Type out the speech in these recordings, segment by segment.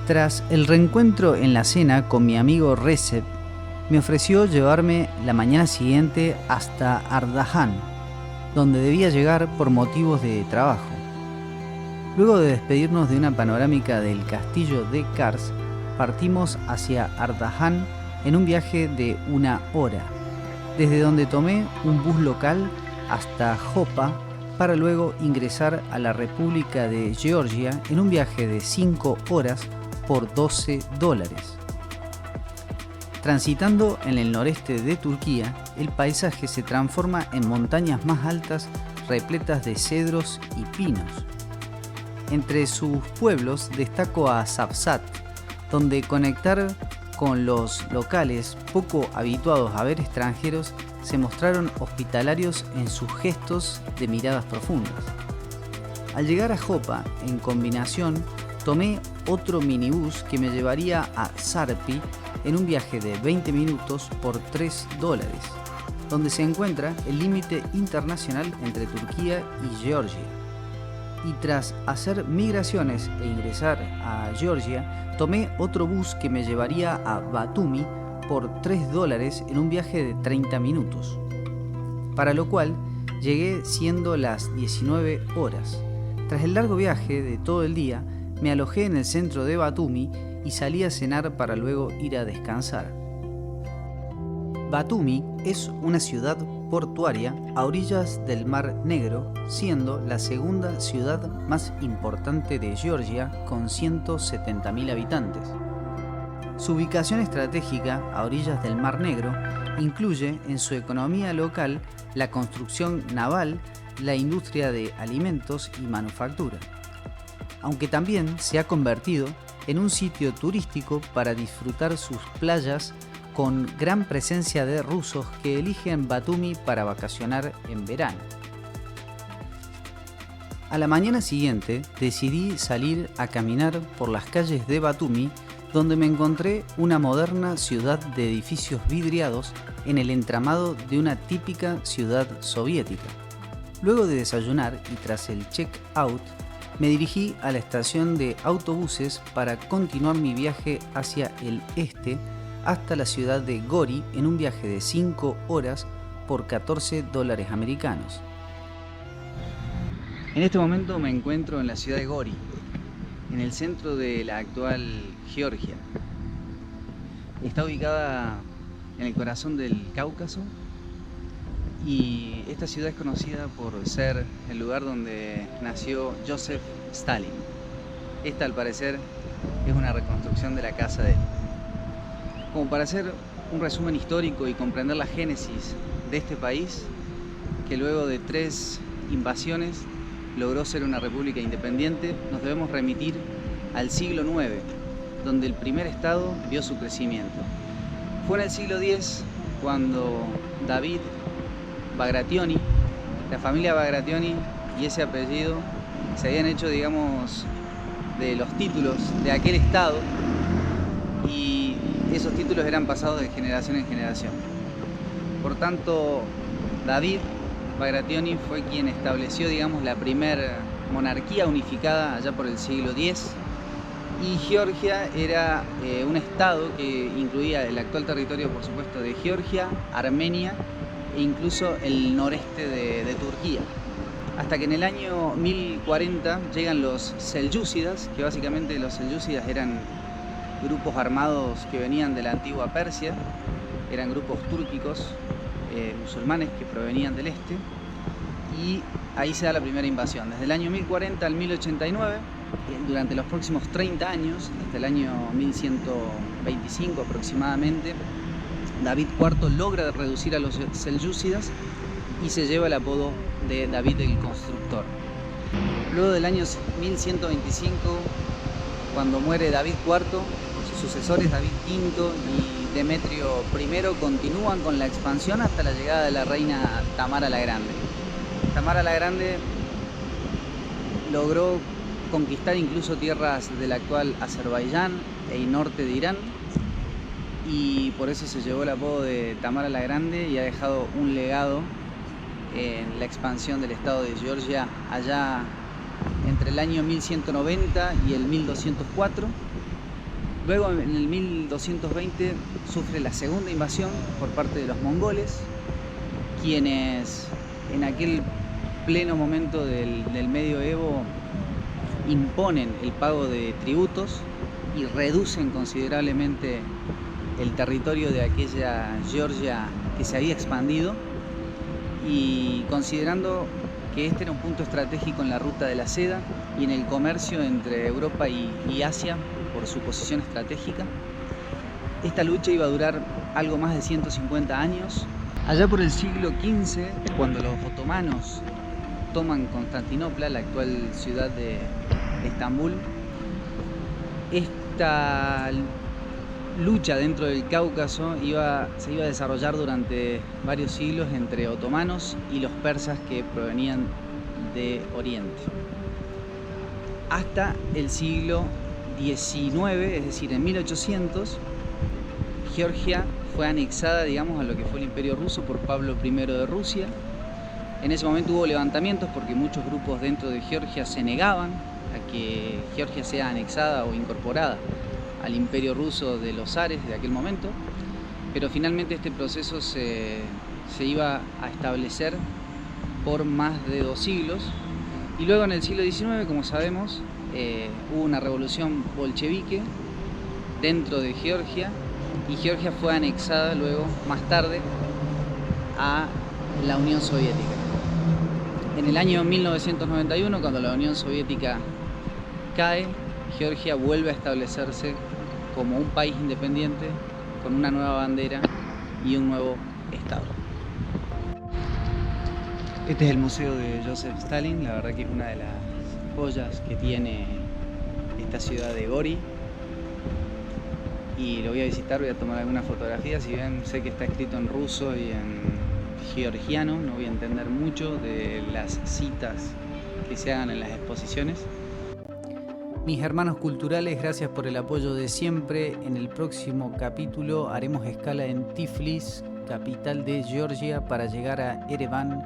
Tras el reencuentro en la cena con mi amigo Recep, me ofreció llevarme la mañana siguiente hasta Ardahan, donde debía llegar por motivos de trabajo. Luego de despedirnos de una panorámica del castillo de Kars, partimos hacia Ardahan en un viaje de 1 hora, desde donde tomé un bus local hasta Jopa para luego ingresar a la República de Georgia en un viaje de 5 horas por $12. Transitando en el noreste de Turquía, el paisaje se transforma en montañas más altas repletas de cedros y pinos. Entre sus pueblos destaco a Safsat, donde conectar con los locales poco habituados a ver extranjeros se mostraron hospitalarios en sus gestos de miradas profundas. Al llegar a Jopa, en combinación, tomé otro minibús que me llevaría a Sarpi en un viaje de 20 minutos por $3, donde se encuentra el límite internacional entre Turquía y Georgia. Y tras hacer migraciones e ingresar a Georgia, tomé otro bus que me llevaría a Batumi por $3 en un viaje de 30 minutos, para lo cual llegué siendo las 19 horas. Tras el largo viaje de todo el día, me alojé en el centro de Batumi y salí a cenar para luego ir a descansar. Batumi es una ciudad portuaria a orillas del Mar Negro, siendo la segunda ciudad más importante de Georgia con 170.000 habitantes. Su ubicación estratégica a orillas del Mar Negro incluye en su economía local la construcción naval, la industria de alimentos y manufactura, aunque también se ha convertido en un sitio turístico para disfrutar sus playas con gran presencia de rusos que eligen Batumi para vacacionar en verano. A la mañana siguiente decidí salir a caminar por las calles de Batumi, donde me encontré una moderna ciudad de edificios vidriados en el entramado de una típica ciudad soviética. Luego de desayunar y tras el check-out, me dirigí a la estación de autobuses para continuar mi viaje hacia el este hasta la ciudad de Gori en un viaje de 5 horas por $14 americanos. En este momento me encuentro en la ciudad de Gori, en el centro de la actual Georgia. Está ubicada en el corazón del Cáucaso y esta ciudad es conocida por ser el lugar donde nació Joseph Stalin. Esta, al parecer, es una reconstrucción de la casa de él. Como para hacer un resumen histórico y comprender la génesis de este país, que luego de 3 invasiones logró ser una república independiente, nos debemos remitir al siglo IX, donde el primer estado vio su crecimiento. Fue en el siglo X cuando David Bagrationi, la familia Bagrationi y ese apellido se habían hecho, digamos, de los títulos de aquel estado, y esos títulos eran pasados de generación en generación. Por tanto, David Bagrationi fue quien estableció, digamos, la primera monarquía unificada allá por el siglo X, y Georgia era un estado que incluía el actual territorio, por supuesto, de Georgia, Armenia e incluso el noreste de Turquía. Hasta que en el año 1040 llegan los selyúcidas, que básicamente los selyúcidas eran grupos armados que venían de la antigua Persia, eran grupos túrquicos, musulmanes que provenían del este, y ahí se da la primera invasión. Desde el año 1040 al 1089, durante los próximos 30 años, hasta el año 1125 aproximadamente, David IV logra reducir a los selyúcidas y se lleva el apodo de David el Constructor. Luego del año 1125, cuando muere David IV, sus sucesores David V y Demetrio I continúan con la expansión hasta la llegada de la reina Tamara la Grande. Tamara la Grande logró conquistar incluso tierras del actual Azerbaiyán e norte de Irán, y por eso se llevó el apodo de Tamara la Grande y ha dejado un legado en la expansión del estado de Georgia allá entre el año 1190 y el 1204, Luego, en el 1220, sufre la segunda invasión por parte de los mongoles, quienes en aquel pleno momento del medioevo imponen el pago de tributos y reducen considerablemente el territorio de aquella Georgia que se había expandido, y considerando que este era un punto estratégico en la ruta de la seda y en el comercio entre Europa y Asia por su posición estratégica, esta lucha iba a durar algo más de 150 años. Allá por el siglo XV, cuando los otomanos toman Constantinopla, la actual ciudad de Estambul, esta lucha dentro del Cáucaso se iba a desarrollar durante varios siglos entre otomanos y los persas que provenían de Oriente. Hasta el siglo XIX, es decir, en 1800, Georgia fue anexada, digamos, a lo que fue el Imperio Ruso por Pablo I de Rusia. En ese momento hubo levantamientos porque muchos grupos dentro de Georgia se negaban a que Georgia sea anexada o incorporada al Imperio Ruso de los zares de aquel momento, pero finalmente este proceso se iba a establecer por más de 2 siglos, y luego en el siglo XIX, como sabemos, hubo una revolución bolchevique dentro de Georgia, y Georgia fue anexada luego, más tarde, a la Unión Soviética. En el año 1991, cuando la Unión Soviética cae, Georgia vuelve a establecerse como un país independiente, con una nueva bandera y un nuevo estado. Este es el museo de Joseph Stalin, la verdad que es una de las joyas que tiene esta ciudad de Gori, y lo voy a visitar, voy a tomar algunas fotografías. Si bien sé que está escrito en ruso y en georgiano, no voy a entender mucho de las citas que se hagan en las exposiciones. Mis hermanos culturales, gracias por el apoyo de siempre. En el próximo capítulo haremos escala en Tiflis, capital de Georgia, para llegar a Ereván,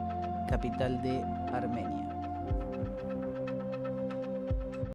capital de Armenia.